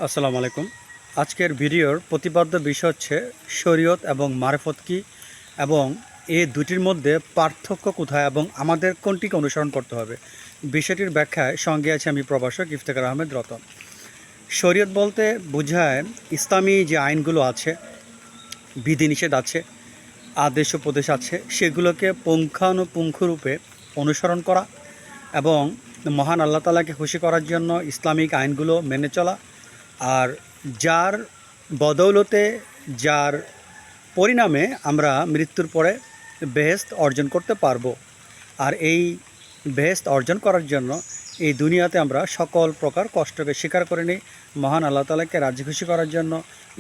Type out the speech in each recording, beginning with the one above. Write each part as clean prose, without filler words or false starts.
আসসালামু আলাইকুম। আজকের ভিডিওর প্রতিপাদ্য বিষয় হচ্ছে শরীয়ত এবং মারেফত কী এবং এই দুটির মধ্যে পার্থক্য কোথায় এবং আমাদের কোনটিকে অনুসরণ করতে হবে। বিষয়টির ব্যাখ্যায় সঙ্গে আছে আমি প্রভাষক ইফতেখার আহমেদ রতন। শরীয়ত বলতে বোঝায় ইসলামী যে আইনগুলো আছে, বিধিনিষেধ আছে, আদেশ উপদেশ আছে, সেগুলোকে পুঙ্খানুপুঙ্খরূপে অনুসরণ করা এবং মহান আল্লাহ তাআলাকে খুশি করার জন্য ইসলামিক আইনগুলো মেনে চলা। আর যার বদৌলতে, যার পরিণামে আমরা মৃত্যুর পরে বেহেশত অর্জন করতে পারবো। আর এই বেহেশত অর্জন করার জন্য এই দুনিয়াতে আমরা সকল প্রকার কষ্টকে স্বীকার করে নিই। মহান আল্লাহ তাআলাকে রাজি খুশি করার জন্য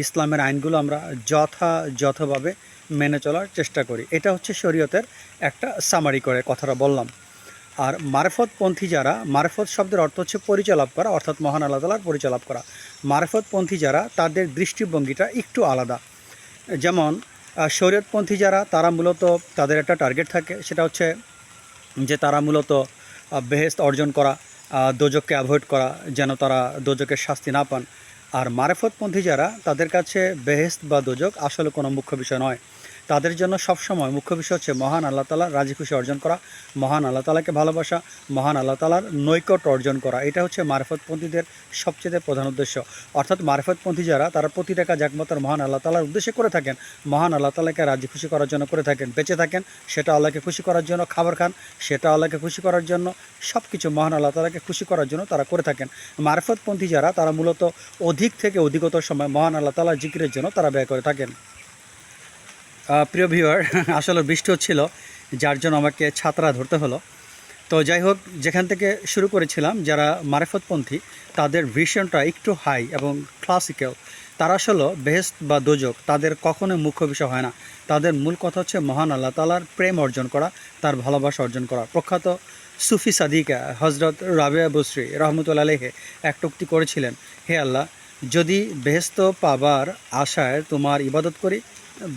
ইসলামের আইনগুলো আমরা যথাযথভাবে মেনে চলার চেষ্টা করি। এটা হচ্ছে শরীয়তের একটা সামারি করে কথাটা বললাম। আর মারেফতপন্থী যারা, মারেফত শব্দের অর্থ হচ্ছে পরিচয় লাভ করা, অর্থাৎ মহান আল্লাহ তাআলার পরিচয় লাভ করা। মারেফতপন্থী যারা, তাদের দৃষ্টিভঙ্গিটা একটু আলাদা। যেমন শরীয়তপন্থী যারা, তারা মূলত তাদের একটা টার্গেট থাকে, সেটা হচ্ছে যে তারা মূলত বেহেশত অর্জন করা, দোজককে অ্যাভয়েড করা, যেন তারা দোজকের শাস্তি না পান। আর মারেফতপন্থী যারা, তাদের কাছে বেহেশত বা দোজক আসলে কোনো মুখ্য বিষয় নয়। তাদের জন্য সবসময় মুখ্য বিষয় হচ্ছে মহান আল্লাহ তাআলার রাজি খুশি অর্জন করা, মহান আল্লাহ তাআলাকে ভালোবাসা, মহান আল্লাহ তাআলার নৈকট্য অর্জন করা। এটা হচ্ছে মারেফতপন্থীদের সবচেয়ে প্রধান উদ্দেশ্য। অর্থাৎ মারেফতপন্থী যারা, তারা প্রতিটা কাজ একমাত্র মহান আল্লাহ তাআলার উদ্দেশ্যে করে থাকেন, মহান আল্লাহ তাআলাকে রাজি খুশি করার জন্য করে থাকেন। বেঁচে থাকেন সেটা আল্লাহকে খুশি করার জন্য, খাবার খান সেটা আল্লাহকে খুশি করার জন্য, সব কিছু মহান আল্লাহ তাআলাকে খুশি করার জন্য তারা করে থাকেন। মারেফতপন্থী যারা, তারা মূলত অধিক থেকে অধিকতর সময় মহান আল্লাহ তাআলার জিকিরের জন্য তারা ব্যয় করে থাকেন। প্রিয় ভিউয়ার, আসলে বৃষ্টি হচ্ছিল, যার জন্য আমাকে ছাতা ধরতে হলো। তো যাই হোক, যেখান থেকে শুরু করেছিলাম, যারা মারেফতপন্থী তাদের ভিশনটা একটু হাই এবং ক্লাসিক্যাল। তারা আসলে বেহেশত বা দোজক তাদের কখনোই মুখ্য বিষয় হয় না। তাদের মূল কথা হচ্ছে মহান আল্লাহ তাআলার প্রেম অর্জন করা, তার ভালোবাসা অর্জন করা। প্রখ্যাত সুফি সাদিকা হজরত রাবেয়া বসরি রহমতুল্লাহ আলাইহি এক উক্তি করেছিলেন, হে আল্লাহ, যদি বেহেশত পাবার আশায় তোমার ইবাদত করি,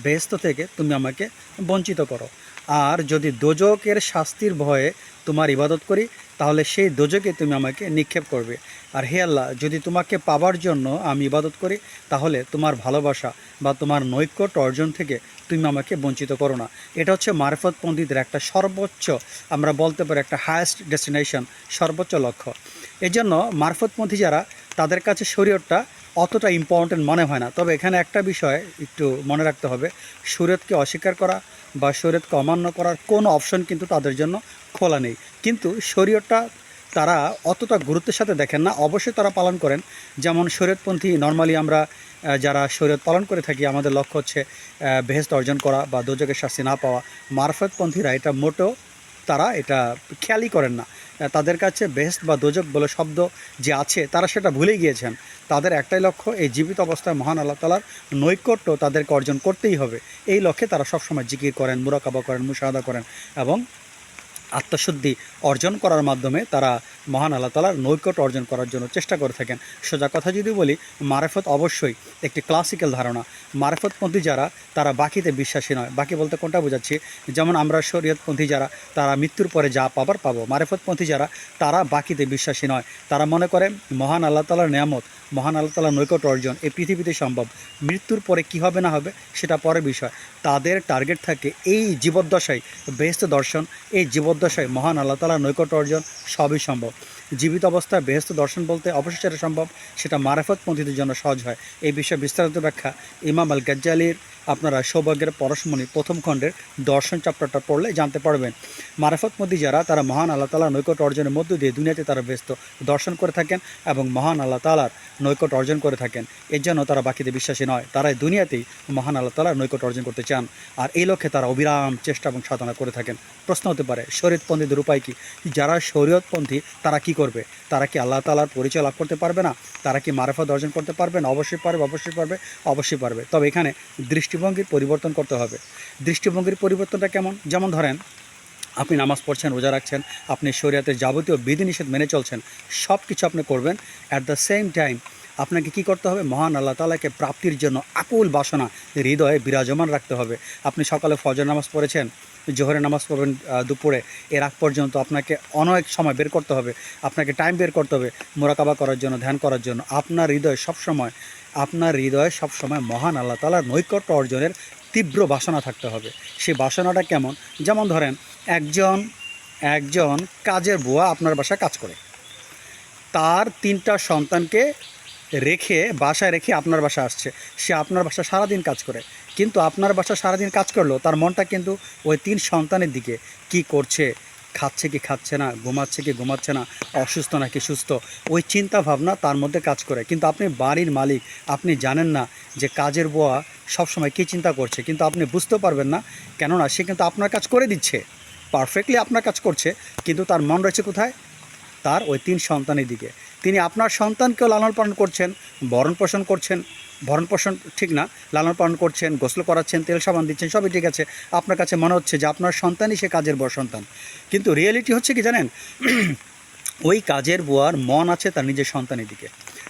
বেহেশত থেকে তুমি আমাকে বঞ্চিত করো। আর যদি দোজকের শাস্তির ভয়ে তোমার ইবাদত করি, তাহলে সেই দোজকে তুমি আমাকে নিক্ষেপ করবে। আর হে আল্লাহ, যদি তোমাকে পাবার জন্য আমি ইবাদত করি, তাহলে তোমার ভালোবাসা বা তোমার নৈকট্য অর্জন থেকে তুমি আমাকে বঞ্চিত করো না। এটা হচ্ছে মারেফতপন্থীদের একটা সর্বোচ্চ, আমরা বলতে পারি একটা হায়েস্ট ডেস্টিনেশন, সর্বোচ্চ লক্ষ্য। এজন্য মারেফতপন্থী যারা, তাদের কাছে শরীয়তটা অতটা ইম্পর্টেন্ট মনে হয় না। তবে এখানে একটা বিষয় একটু মনে রাখতে হবে, শরীয়তকে অস্বীকার করা বা শরীয়তকে অমান্য করার কোনো অপশন কিন্তু তাদের জন্য খোলা নেই। কিন্তু শরীয়তটা তারা অতটা গুরুত্বের সাথে দেখেন না, অবশ্যই তারা পালন করেন। যেমন শরীয়তপন্থী নর্মালি আমরা যারা শরীয়ত পালন করে থাকি, আমাদের লক্ষ্য হচ্ছে বেহেশত অর্জন করা বা দোজকের শাস্তি না পাওয়া। মারফতপন্থীরা এটা মোটেও তারা এটা খেয়ালই করেন না। তাদের কাছে বেহেশত বা দোজক বলে শব্দ যে আছে, তারা সেটা ভুলে গিয়েছেন। তাদের একটাই লক্ষ্য, এই জীবিত অবস্থায় মহান আল্লাহ তাআলার নৈকট্য তাদেরকে অর্জন করতেই হবে। এই লক্ষ্যে তারা সবসময় জিকির করেন, মুরাকাবা করেন, মুশাহাদা করেন এবং আত্মশুদ্ধি অর্জন করার মাধ্যমে তারা মহান আল্লাহ তাআলার নৈকট্য অর্জন করার জন্য চেষ্টা করে থাকেন। সোজা কথা যদি বলি, মারেফত অবশ্যই একটি ক্লাসিক্যাল ধারণা। মারেফতপন্থী যারা, তারা বাকিতে বিশ্বাসী নয়। বাকি বলতে কোনটা বোঝাচ্ছি, যেমন আমরা শরীয়তপন্থী যারা, তারা মৃত্যুর পরে যা পাবার পাবো। মারেফতপন্থী যারা, তারা বাকিতে বিশ্বাসী নয়। তারা মনে করে মহান আল্লাহ তাআলার নেয়ামত, মহান আল্লাহ তাআলার নৈকট্য অর্জন এই পৃথিবীতে সম্ভব, মৃত্যুর পরে কী হবে না হবে সেটা পরের বিষয়। তাদের টার্গেট থাকে এই জীবদ্দশায় বেহেশত দর্শন, এই জীবদ্দশায় মহান আল্লাহ তাআলার নৈকট্য অর্জন সবই সম্ভব। জীবিত অবস্থায় বেহেশত দর্শন বলতে অবশ্যই সেটা সম্ভব, সেটা মারেফতপন্থীদের জন্য সহজ হয়। এই বিষয়ে বিস্তারিত ব্যাখ্যা ইমাম আল গাজ্জালির আপনারা সৌভাগ্যের পরশমণি প্রথম খণ্ডের দর্শন চ্যাপ্টারটা পড়লে জানতে পারবেন। মারেফতপন্থী যারা, তারা মহান আল্লাহ তাআলার নৈকট্য অর্জনের মধ্য দিয়ে দুনিয়াতে তারা বেহেশত দর্শন করে থাকেন এবং মহান আল্লাহ তাআলার নৈকট্য অর্জন করে থাকেন। এর জন্য তারা বাকিতে বিশ্বাসী নয়, তারা দুনিয়াতেই মহান আল্লাহ তাআলার নৈকট্য অর্জন করতে চান। আর এই লক্ষ্যে তারা অবিরাম চেষ্টা এবং সাধনা করে থাকেন। প্রশ্ন হতে পারে, শরীয়তপন্থীদের উপায় কী? যারা শরীয়তপন্থী তারা কি করবে? তারা কি আল্লাহ তাআলার পরিচয় লাভ করতে পারবে না? তারা কি মারেফত অর্জন করতে পারবে না? অবশ্যই পারবে, অবশ্যই পারবে, অবশ্যই পারবে। তবে এখানে দৃষ্টিভঙ্গির পরিবর্তন করতে হবে। দৃষ্টিভঙ্গির পরিবর্তনটা কেমন? যেমন ধরেন, আপনি নামাজ পড়ছেন, রোজা রাখছেন, আপনি শরীয়তের যাবতীয় বিধিনিষেধ মেনে চলছেন, সব কিছু আপনি করবেন। অ্যাট দ্য সেম টাইম আপনাকে কি করতে হবে? মহান আল্লাহ তাআলাকে প্রাপ্তির জন্য আকুল বাসনা হৃদয়ে বিরাজমান রাখতে হবে। আপনি সকালে ফজর নামাজ পড়েছেন, জোহরে নামাজ পড়বেন দুপুরে, এর আগ পর্যন্ত আপনাকে অনেক সময় বের করতে হবে, আপনাকে টাইম বের করতে হবে মোরাকাবা করার জন্য, ধ্যান করার জন্য। আপনার হৃদয় সবসময় মহান আল্লাহ তাআলার নৈকট্য অর্জনের তীব্র বাসনা থাকতে হবে। সেই বাসনাটা কেমন? যেমন ধরেন একজন কাজের বুয়া আপনার বাসায় কাজ করে, তার 3টা সন্তানকে বাসায় রেখে আপনার বাসায় আসছে। সে আপনার বাসায় সারাদিন কাজ করে, কিন্তু আপনার বাসায় সারাদিন কাজ করলেও তার মনটা কিন্তু ওই 3 সন্তানের দিকে। কি করছে, খাচ্ছে কি খাচ্ছে না, ঘুমাচ্ছে কি ঘুমাচ্ছে না, অসুস্থ নাকি সুস্থ, ওই চিন্তা ভাবনা তার মধ্যে কাজ করে। কিন্তু আপনি বাড়ির মালিক, আপনি জানেন না যে কাজের বুয়া সবসময় কী চিন্তা করছে, কিন্তু আপনি বুঝতেও পারবেন না, কেননা সে কিন্তু আপনার কাজ করে দিচ্ছে, পারফেক্টলি আপনার কাজ করছে, কিন্তু তার মন রয়েছে কোথায়? তার ওই 3 সন্তানের দিকে। তিনি আপনার সন্তানকেও লালন পালন করছেন, ভরণ পোষণ ঠিক না, লালন পালন করছেন, গোসল করাচ্ছেন, তেল সাবান দিচ্ছেন, সবই ঠিক আছে। আপনার কাছে মনে হচ্ছে যে আপনার সন্তানই সে কাজের বড় সন্তান, কিন্তু রিয়েলিটি হচ্ছে কি জানেন? ওই কাজের বুয়ার মন আছে তার নিজের সন্তানের দিকে।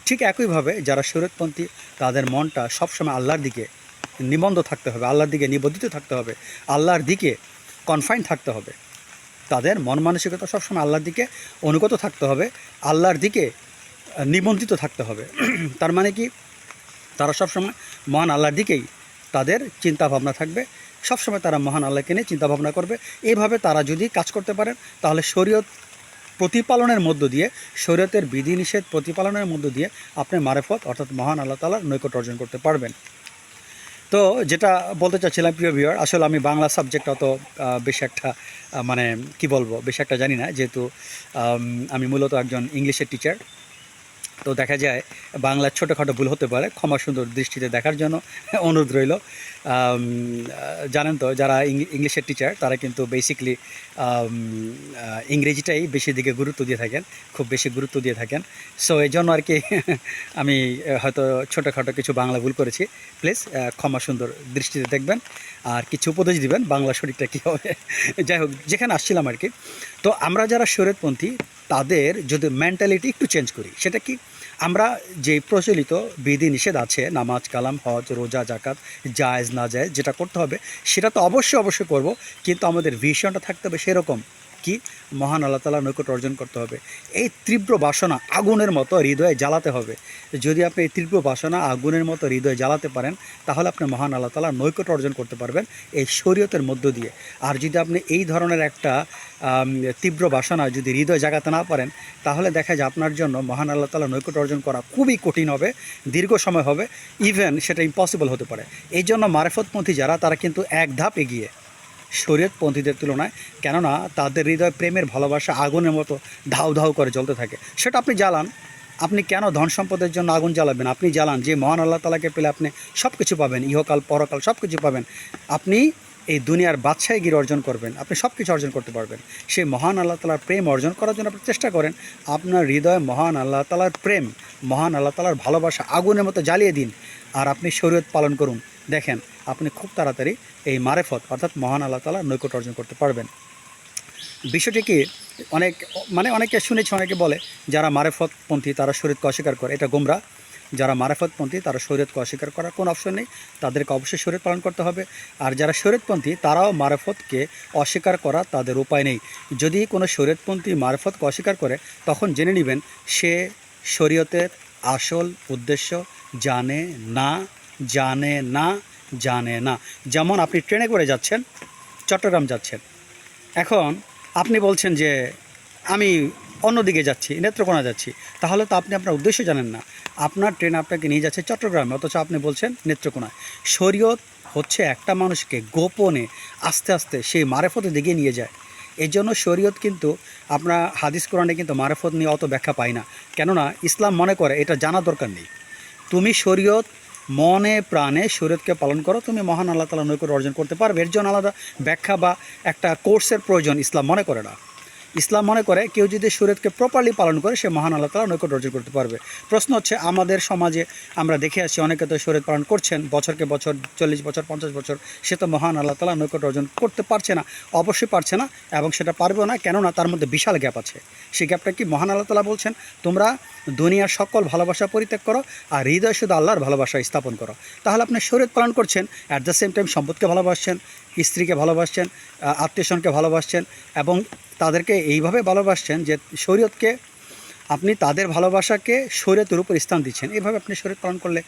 ঠিক একইভাবে যারা শরীয়তপন্থী, তাদের মনটা সবসময় আল্লাহর দিকে নিবদ্ধ থাকতে হবে, আল্লাহর দিকে নিবদ্ধিত থাকতে হবে, আল্লাহর দিকে কনফাইন থাকতে হবে। তাদের মন মানসিকতা সবসময় আল্লাহর দিকে অনুগত থাকতে হবে, আল্লাহর দিকে নিবন্ধিত থাকতে হবে। তার মানে কি? তারা সবসময় মহান আল্লাহর দিকেই তাদের চিন্তা ভাবনা থাকবে, সবসময় তারা মহান আল্লাহকে নিয়ে চিন্তা ভাবনা করবে। এইভাবে তারা যদি কাজ করতে পারেন, তাহলে শরীয়ত প্রতিপালনের মধ্য দিয়ে, শরীয়তের বিধিনিষেধ প্রতিপালনের মধ্য দিয়ে আপনি মারেফত অর্থাৎ মহান আল্লাহ তাআলার নৈকট্য অর্জন করতে পারবেন। তো যেটা বলতে চাচ্ছিলাম প্রিয় ভিউয়ার, আসলে আমি বাংলা সাবজেক্ট অত বেশি একটা মানে কি বলবো, বেশি একটা জানি না, যেহেতু আমি মূলত একজন ইংলিশের টিচার। তো দেখা যায় বাংলার ছোটোখাটো ভুল হতে পারে, ক্ষমা সুন্দর দৃষ্টিতে দেখার জন্য অনুরোধ রইল। জানেন তো, যারা ইংলিশের টিচার তারা কিন্তু বেসিকলি ইংরেজিটাই বেশি দিকে গুরুত্ব দিয়ে থাকেন, খুব বেশি গুরুত্ব দিয়ে থাকেন। সো এই জন্য আর কি আমি হয়তো ছোটোখাটো কিছু বাংলা ভুল করেছি, প্লিজ ক্ষমা সুন্দর দৃষ্টিতে দেখবেন আর কিছু উপদেশ দিবেন বাংলা সঠিকটা কী হবে। যাই হোক, যেখানে আসছিলাম আর কি, তো আমরা যারা শরীয়তপন্থী তাদের যদি মেন্টালিটি একটু চেঞ্জ করি, সেটা কি? আমরা যে প্রচলিত বিধি নিষেধ আছে, নামাজ কালাম হজ রোজা জাকাত জায়েজ না জায়েজ, যেটা করতে হবে সেটা তো অবশ্যই করব, কিন্তু আমাদের ভিশনটা থাকতে হবে সেরকম কি মহান আল্লাহ তাআলার নৈকট্য অর্জন করতে হবে। এই তীব্র বাসনা আগুনের মতো হৃদয়ে জ্বালাতে হবে। যদি আপনি এই তীব্র বাসনা আগুনের মতো হৃদয়ে জ্বালাতে পারেন, তাহলে আপনি মহান আল্লাহ তাআলার নৈকট্য অর্জন করতে পারবেন এই শরীয়তের মধ্য দিয়ে। আর যদি আপনি এই ধরনের একটা তীব্র বাসনা যদি হৃদয় জাগাতে না পারেন, তাহলে দেখা যায় আপনার জন্য মহান আল্লাহ তাআলার নৈকট্য অর্জন করা খুবই কঠিন হবে, দীর্ঘ সময় হবে, ইভেন সেটা ইম্পসিবল হতে পারে। এই জন্য মারেফতপন্থী যারা, তারা কিন্তু এক ধাপ এগিয়ে শরীয়তপন্থীদের তুলনায়, কেননা তাদের হৃদয় প্রেমের ভালোবাসা আগুনের মতো ধাউ ধাউ করে জ্বলতে থাকে। সেটা আপনি জ্বালান। আপনি কেন ধন সম্পদের জন্য আগুন জ্বালাবেন? আপনি জ্বালান যে মহান আল্লাহ তাআলাকে পেলে আপনি সব কিছু পাবেন, ইহকাল পরকাল সব কিছু পাবেন। আপনি এই দুনিয়ার বাদশাহীগিরি অর্জন করবেন, আপনি সব কিছু অর্জন করতে পারবেন। সেই মহান আল্লাহ তাআলার প্রেম অর্জন করার জন্য আপনি চেষ্টা করেন। আপনার হৃদয়ে মহান আল্লাহ তাআলার প্রেম, মহান আল্লাহ তাআলার ভালোবাসা আগুনের মতো জ্বালিয়ে দিন, আর আপনি শরীয়ত পালন করুন। দেখেন আপনি খুব তাড়াতাড়ি এই মারেফত অর্থাৎ মহান আল্লাহ তাআলার নৈকট্য অর্জন করতে পারবেন। বিষয়টি কি, অনেকে শুনেছি, অনেকে বলে যারা মারেফতপন্থী তারা শরীয়তকে অস্বীকার করে, এটা গোমরা। যারা মারেফতপন্থী তারা শরীয়তকে অস্বীকার করার কোনো অপশন নেই, তাদেরকে অবশ্যই শরীয়ত পালন করতে হবে। আর যারা শরীয়তপন্থী তারাও মারেফতকে অস্বীকার করা তাদের উপায় নেই। যদি কোনো শরীয়তপন্থী মারেফতকে অস্বীকার করে, তখন জেনে নেবেন সে শরীয়তের আসল উদ্দেশ্য জানে না। যেমন আপনি ট্রেনে করে যাচ্ছেন, চট্টগ্রাম যাচ্ছেন, এখন আপনি বলছেন যে আমি অন্যদিকে যাচ্ছি, নেত্রকোনা যাচ্ছি, তাহলে তো আপনি আপনার উদ্দেশ্য জানেন না। আপনার ট্রেন আপনাকে নিয়ে যাচ্ছে চট্টগ্রামে, অথচ আপনি বলছেন নেত্রকোনায়। শরীয়ত হচ্ছে একটা মানুষকে গোপনে আস্তে আস্তে সেই মারেফতে দিকে নিয়ে যায়। এই জন্য শরীয়ত কিন্তু, আমরা হাদিস কোরআনে কিন্তু মারেফত নিয়ে অত ব্যাখ্যা পাই না, কেননা ইসলাম মনে করে এটা জানা দরকার নেই। তুমি শরীয়ত মনে প্রাণে শরীয়তকে পালন করো, তুমি মহান আল্লাহ তাআলার নৈকট্য অর্জন করতে পারবে। এর জন্য আলাদা ব্যাখ্যা বা একটা কোর্সের প্রয়োজন ইসলাম মনে করে না। ইসলাম মনে করে কেউ যদি শরীয়তকে প্রপারলি পালন করে সে মহান আল্লাহ তাআলার নৈকট্য অর্জন করতে পারবে। প্রশ্ন হচ্ছে আমাদের সমাজে আমরা দেখে আসছি অনেকে তো শরীয়ত পালন করছেন বছরকে বছর, 40 বছর 50 বছর, সে তো মহান আল্লাহ তাআলার নৈকট্য অর্জন করতে পারছে না। অবশ্যই পারছে না এবং সেটা পারবেও না, কেননা তার মধ্যে বিশাল গ্যাপ আছে। সেই গ্যাপটা কি? মহান আল্লাহ তাআলা বলছেন তোমরা দুনিয়ার সকল ভালোবাসা পরিত্যাগ করো আর হৃদয় শুধু আল্লাহর ভালোবাসা স্থাপন করো। তাহলে আপনি শরীয়ত পালন করছেন, অ্যাট দ্য সেম টাইম সম্পদকে ভালোবাসছেন, স্ত্রীকে ভালোবাসছেন, আত্মীয়স্বজনকে ভালোবাসছেন এবং তাদেরকে এইভাবে ভালোবাসছেন যে শরীয়তকে আপনি তাদের ভালোবাসাকে শরীয়তের উপর স্থান দিচ্ছেন। এভাবে আপনি শরীয়ত পালন করলে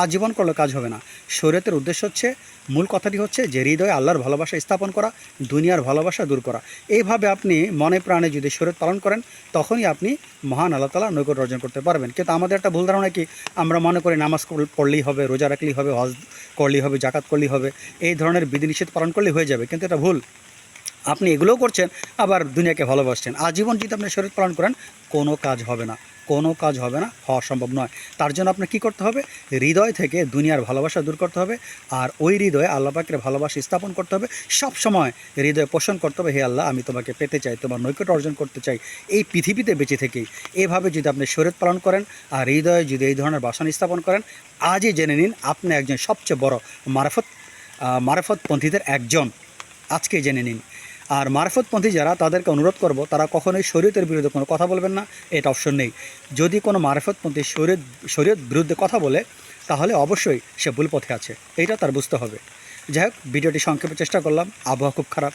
আজীবন করলে কাজ হবে না। শরীয়তের উদ্দেশ্য হচ্ছে, মূল কথাটি হচ্ছে যে হৃদয়ে আল্লাহর ভালোবাসা স্থাপন করা, দুনিয়ার ভালোবাসা দূর করা। এইভাবে আপনি মনে প্রাণে যদি শরীয়ত পালন করেন তখনই আপনি মহান আল্লাহ তাআলার নৈকট্য অর্জন করতে পারবেন। কিন্তু আমাদের একটা ভুল ধারণা কি, আমরা মনে করি নামাজ পড়লেই হবে, রোজা রাখলেই হবে, হজ করলেই হবে, জাকাত করলেই হবে, এই ধরনের বিধিনিষেধ পালন করলেই হয়ে যাবে। কিন্তু এটা ভুল। আপনি এগুলোও করছেন আবার দুনিয়াকে ভালোবাসছেন। আজীবন যদি আপনি শরীয়ত পালন করেন কোনো কাজ হবে না, কোনো কাজ হবে না, হওয়া সম্ভব নয়। তার জন্য আপনার কী করতে হবে? হৃদয় থেকে দুনিয়ার ভালোবাসা দূর করতে হবে আর ওই হৃদয়ে আল্লাহ পাকের ভালোবাসা স্থাপন করতে হবে। সব সময় হৃদয়ে পোষণ করতে হবে, হে আল্লাহ আমি তোমাকে পেতে চাই, তোমার নৈকট্য অর্জন করতে চাই এই পৃথিবীতে বেঁচে থেকেই। এভাবে যদি আপনি শরীয়ত পালন করেন আর হৃদয়ে যদি এই ধরনের বাসনা স্থাপন করেন, আজই জেনে নিন আপনি একজন সবচেয়ে বড় মারেফতপন্থীদের একজন। আজকে জেনে নিন। আর মারফতপন্থী যারা, তাদেরকে অনুরোধ করব তারা কখনোই শরীয়তের বিরুদ্ধে কোনো কথা বলবেন না, এটা অপশন নেই। যদি কোনো মারফতপন্থী শরীয়ত বিরুদ্ধে কথা বলে তাহলে অবশ্যই সে ভুল পথে আছে, এইটা তার বুঝতে হবে। যাই হোক, ভিডিওটি সংক্ষেপে চেষ্টা করলাম। আবহাওয়া খুব খারাপ,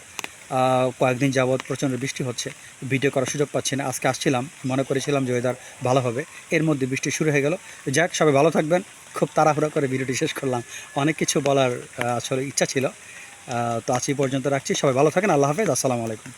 কয়েকদিন যাবৎ প্রচণ্ড বৃষ্টি হচ্ছে, ভিডিও করার সুযোগ পাচ্ছি না। আজকে আসছিলাম, মনে করেছিলাম যে ওয়েদার ভালো হবে, এর মধ্যে বৃষ্টি শুরু হয়ে গেল। যাই হোক, সবাই ভালো থাকবেন। খুব তাড়াহুড়া করে ভিডিওটি শেষ করলাম, অনেক কিছু বলার আসলে ইচ্ছা ছিল। তো আজ এই পর্যন্ত রাখছি। সবাই ভালো থাকেন। আল্লাহ হাফেজ। আসসালামু আলাইকুম।